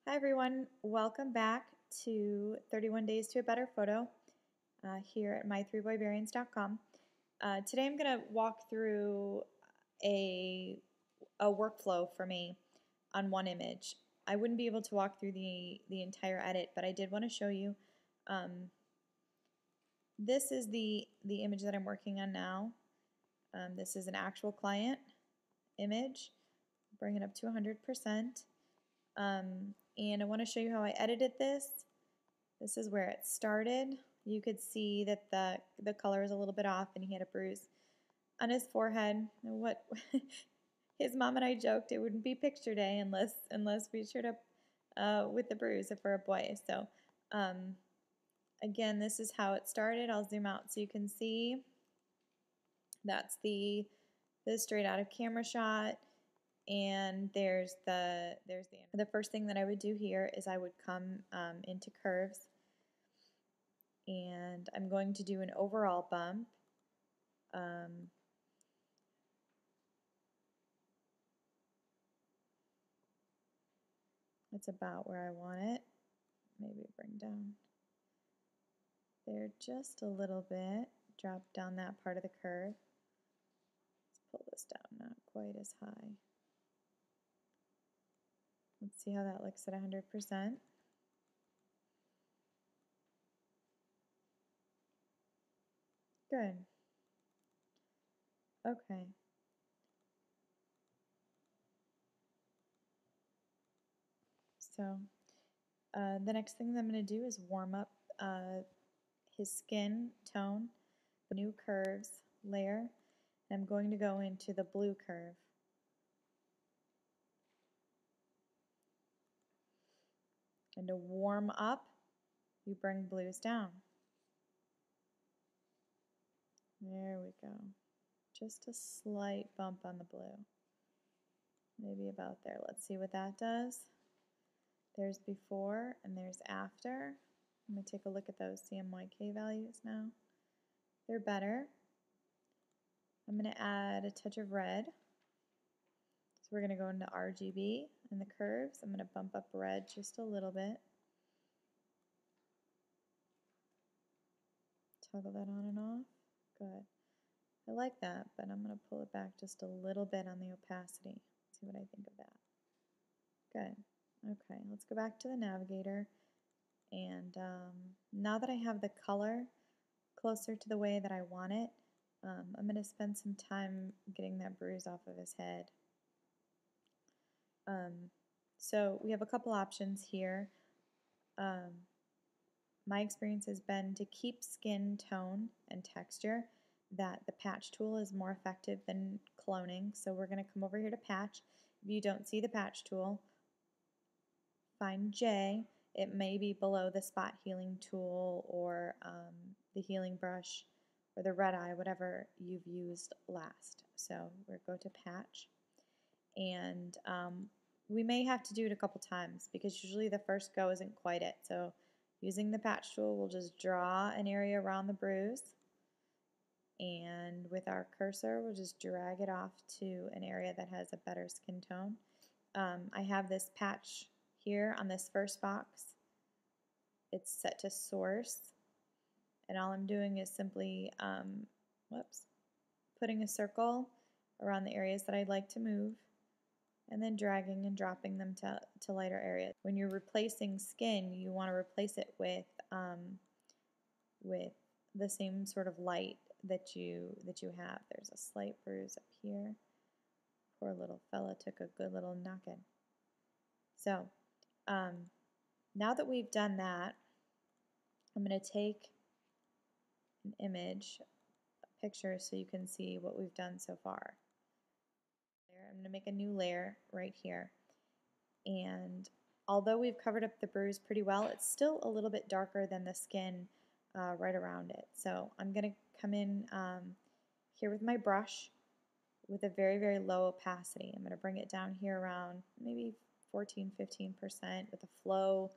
Hi everyone, welcome back to 31 Days to a Better Photo here at my3boyvariants.com. Today I'm going to walk through a workflow for me on one image. I wouldn't be able to walk through the entire edit, but I did want to show you. This is the image that I'm working on now. This is an actual client image. Bring it up to 100%. And I want to show you how I edited this. This is where it started. You could see that the color is a little bit off and he had a bruise on his forehead. What his mom and I joked it wouldn't be picture day unless we showed up with the bruise if we're a boy. So again, this is how it started. I'll zoom out so you can see. That's the straight out of camera shot. And there's the first thing that I would do here is I would come into curves, and I'm going to do an overall bump. That's about where I want it. Maybe bring down there just a little bit. Drop down that part of the curve. Let's pull this down, not quite as high. Let's see how that looks at 100%. Good. Okay. So the next thing that I'm going to do is warm up his skin tone, the new curves layer. And I'm going to go into the blue curve. And to warm up, you bring blues down. There we go. Just a slight bump on the blue. Maybe about there. Let's see what that does. There's before and there's after. I'm going to take a look at those CMYK values now. They're better. I'm going to add a touch of red. So we're going to go into RGB and the curves. I'm going to bump up red just a little bit. Toggle that on and off. Good. I like that, but I'm going to pull it back just a little bit on the opacity. See what I think of that. Good. Okay, let's go back to the navigator. And now that I have the color closer to the way that I want it, I'm going to spend some time getting that bruise off of his head. So we have a couple options here. My experience has been to keep skin tone and texture, that the patch tool is more effective than cloning. So we're going to come over here to patch. If you don't see the patch tool, find J. It may be below the spot healing tool or the healing brush or the red eye, whatever you've used last. So we'll go to patch, and we may have to do it a couple times because usually the first go isn't quite it. So using the patch tool, we'll just draw an area around the bruise, and with our cursor, we'll just drag it off to an area that has a better skin tone. I have this patch here on this first box. It's set to source, and all I'm doing is simply putting a circle around the areas that I'd like to move, and then dragging and dropping them to lighter areas. When you're replacing skin, you want to replace it with the same sort of light that you have. There's a slight bruise up here. Poor little fella took a good little knock-in. So now that we've done that, I'm going to take an image, a picture, so you can see what we've done so far. I'm going to make a new layer right here. And although we've covered up the bruise pretty well, it's still a little bit darker than the skin right around it. So I'm going to come in here with my brush with a very, very low opacity. I'm going to bring it down here around maybe 14-15% with a flow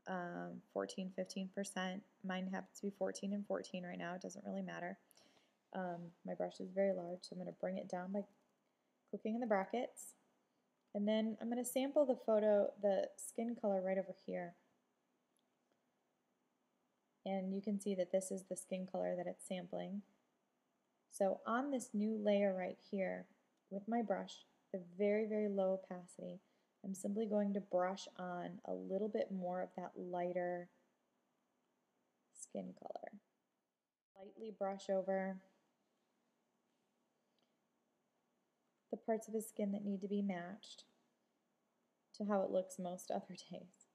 14-15%. Mine happens to be 14 and 14 right now. It doesn't really matter. My brush is very large, so I'm going to bring it down by clicking in the brackets And then I'm going to sample the skin color right over here. And you can see that this is the skin color that it's sampling. So on this new layer right here, with my brush, the very, very low opacity, I'm simply going to brush on a little bit more of that lighter skin color. Lightly brush over the parts of his skin that need to be matched to how it looks most other days.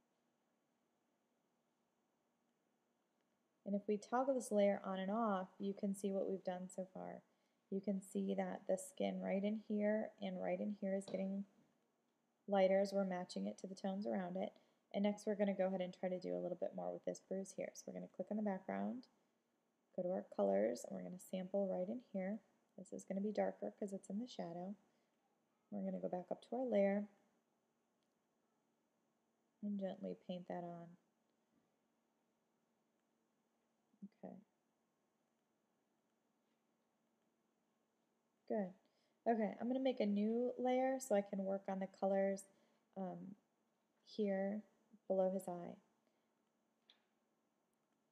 And if we toggle this layer on and off, you can see what we've done so far. You can see that the skin right in here and right in here is getting lighter as we're matching it to the tones around it. And next we're going to go ahead and try to do a little bit more with this bruise here. So we're going to click on the background, go to our colors, and we're going to sample right in here. This is going to be darker because it's in the shadow. We're going to go back up to our layer and gently paint that on. Okay. Good. Okay, I'm going to make a new layer so I can work on the colors here below his eye.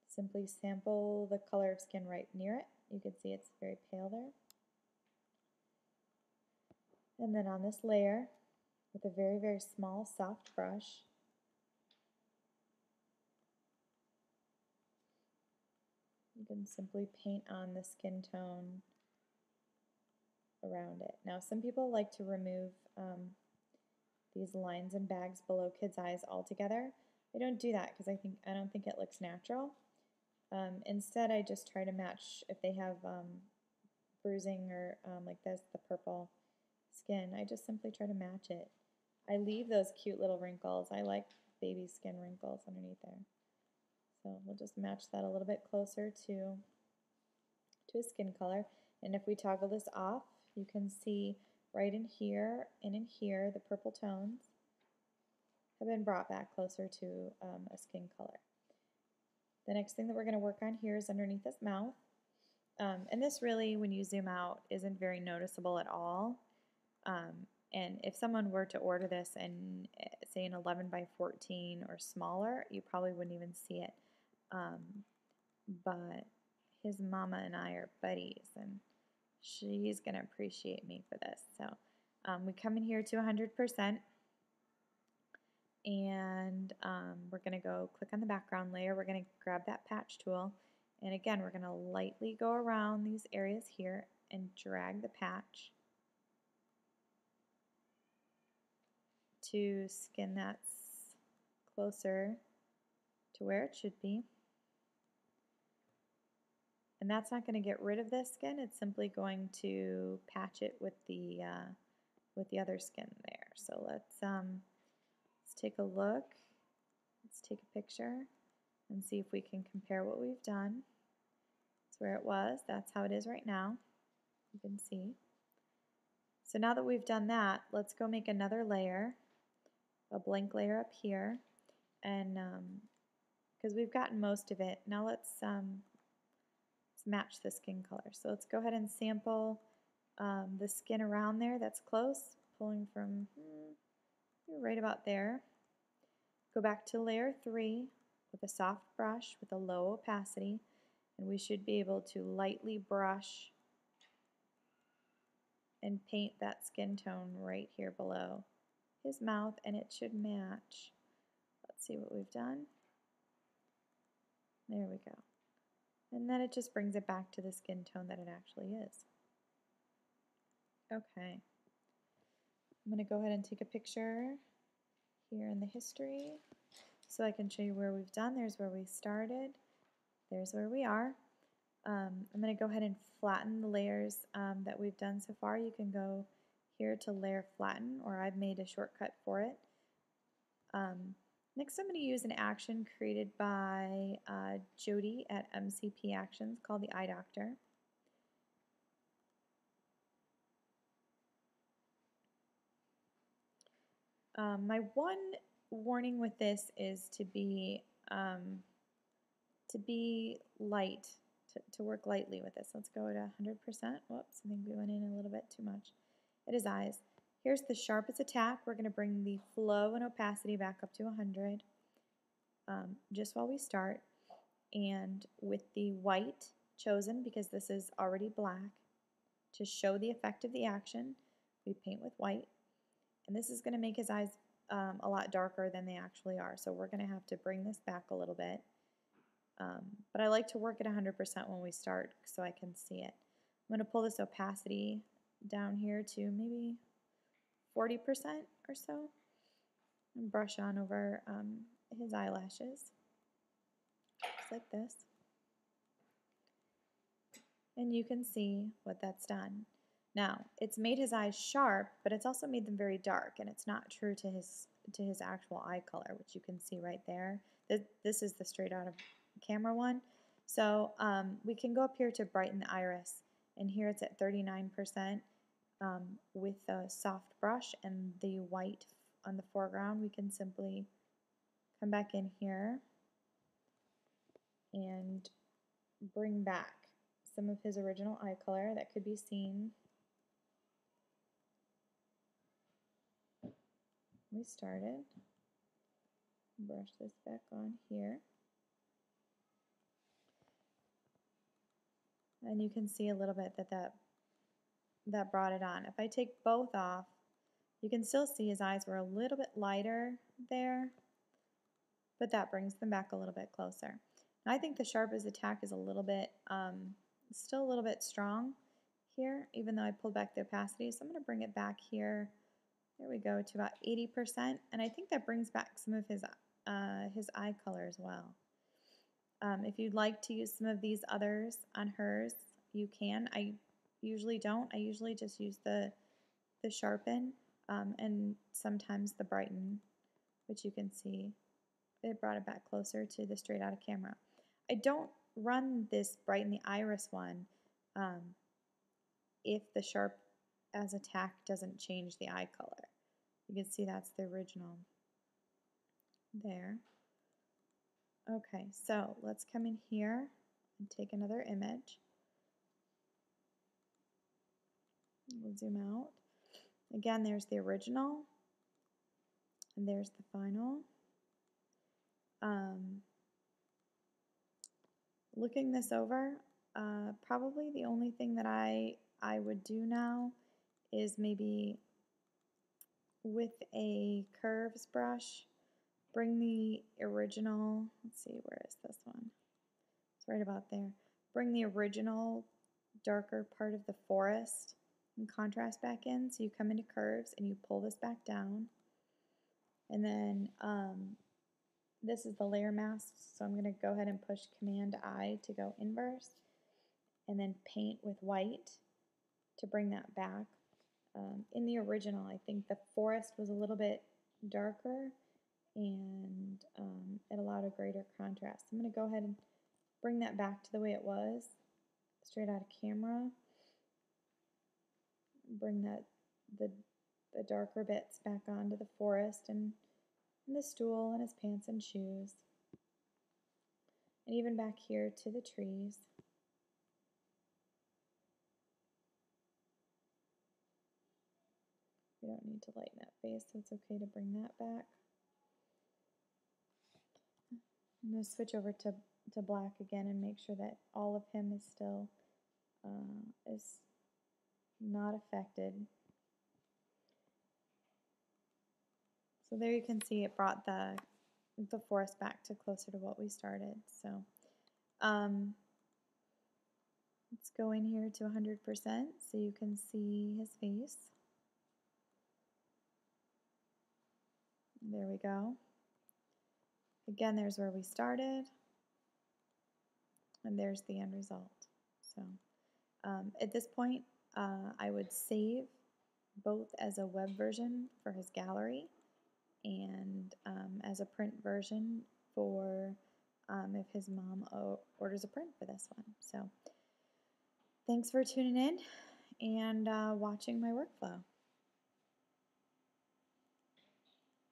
Simply sample the color of skin right near it. You can see it's very pale there. And then on this layer, with a very, very small, soft brush, you can simply paint on the skin tone around it. Now, some people like to remove these lines and bags below kids' eyes altogether. I don't do that because I don't think it looks natural. Instead, I just try to match if they have bruising or like this, the purple skin. I just simply try to match it. I leave those cute little wrinkles. I like baby skin wrinkles underneath there. So we'll just match that a little bit closer to his skin color. And if we toggle this off, you can see right in here and in here, the purple tones have been brought back closer to a skin color. The next thing that we're going to work on here is underneath his mouth. And this really, when you zoom out, isn't very noticeable at all. And if someone were to order this in, say, an 11 by 14 or smaller, you probably wouldn't even see it. But his mama and I are buddies, and she's going to appreciate me for this. So we come in here to 100%, and we're going to go click on the background layer. We're going to grab that patch tool, and again, we're going to lightly go around these areas here and drag the patch to skin that's closer to where it should be. And that's not going to get rid of this skin, it's simply going to patch it with the other skin there. So let's take a look. Let's take a picture and see if we can compare what we've done. That's where it was. That's how it is right now. You can see. So now that we've done that, let's go make another layer, a blank layer up here, and because we've gotten most of it, now let's match the skin color. So let's go ahead and sample the skin around there that's close, pulling from right about there. Go back to layer 3 with a soft brush with a low opacity, and we should be able to lightly brush and paint that skin tone right here below his mouth, and it should match. Let's see what we've done. There we go. And then it just brings it back to the skin tone that it actually is. Okay. I'm going to go ahead and take a picture here in the history so I can show you where we've done. There's where we started. There's where we are. I'm going to go ahead and flatten the layers that we've done so far. You can go here to layer flatten, or I've made a shortcut for it. Next, I'm going to use an action created by Jody at MCP Actions called the Eye Doctor. My one warning with this is to be light, to work lightly with this. Let's go to 100%. Whoops, I think we went in a little bit too much. At his eyes. Here's the sharp as a tack. We're going to bring the flow and opacity back up to 100 just while we start. And with the white chosen, because this is already black, to show the effect of the action, we paint with white. And this is going to make his eyes a lot darker than they actually are. So we're going to have to bring this back a little bit. But I like to work at 100% when we start so I can see it. I'm going to pull this opacity down here to maybe 40% or so and brush on over his eyelashes, just like this. And you can see what that's done. Now, it's made his eyes sharp, but it's also made them very dark, and it's not true to his actual eye color, which you can see right there. This is the straight out of camera one. So we can go up here to brighten the iris, and here it's at 39%. With a soft brush and the white on the foreground, we can simply come back in here and bring back some of his original eye color that could be seen. We started. Brush this back on here. And you can see a little bit that brought it on. If I take both off, you can still see his eyes were a little bit lighter there, but that brings them back a little bit closer. Now I think the sharp as a tack is a little bit, still a little bit strong here, even though I pulled back the opacity. So I'm going to bring it back here. There we go, to about 80%, and I think that brings back some of his eye color as well. If you'd like to use some of these others on hers, you can. I usually don't. I usually just use the sharpen and sometimes the brighten, which you can see it brought it back closer to the straight out of camera. I don't run this brighten the iris one if the sharp as a tack doesn't change the eye color. You can see that's the original there. Okay, so let's come in here and take another image. We'll zoom out. Again, there's the original, and there's the final. Looking this over, probably the only thing that I would do now is maybe with a curves brush, bring the original, let's see, where is this one? It's right about there. Bring the original darker part of the forest and contrast back in. So you come into curves and you pull this back down. And then this is the layer mask, so I'm going to go ahead and push Command I to go inverse, and then paint with white to bring that back. In the original, I think the forest was a little bit darker, and it allowed a greater contrast. I'm going to go ahead and bring that back to the way it was, straight out of camera. Bring the darker bits back onto the forest and the stool and his pants and shoes. And even back here to the trees. We don't need to lighten that face, so it's okay to bring that back. I'm going to switch over to black again and make sure that all of him is still is not affected. So there you can see it brought the forest back to closer to what we started. So let's go in here to 100% so you can see his face. There we go. Again, there's where we started, and there's the end result. So at this point, I would save both as a web version for his gallery and as a print version for if his mom orders a print for this one. So thanks for tuning in and watching my workflow.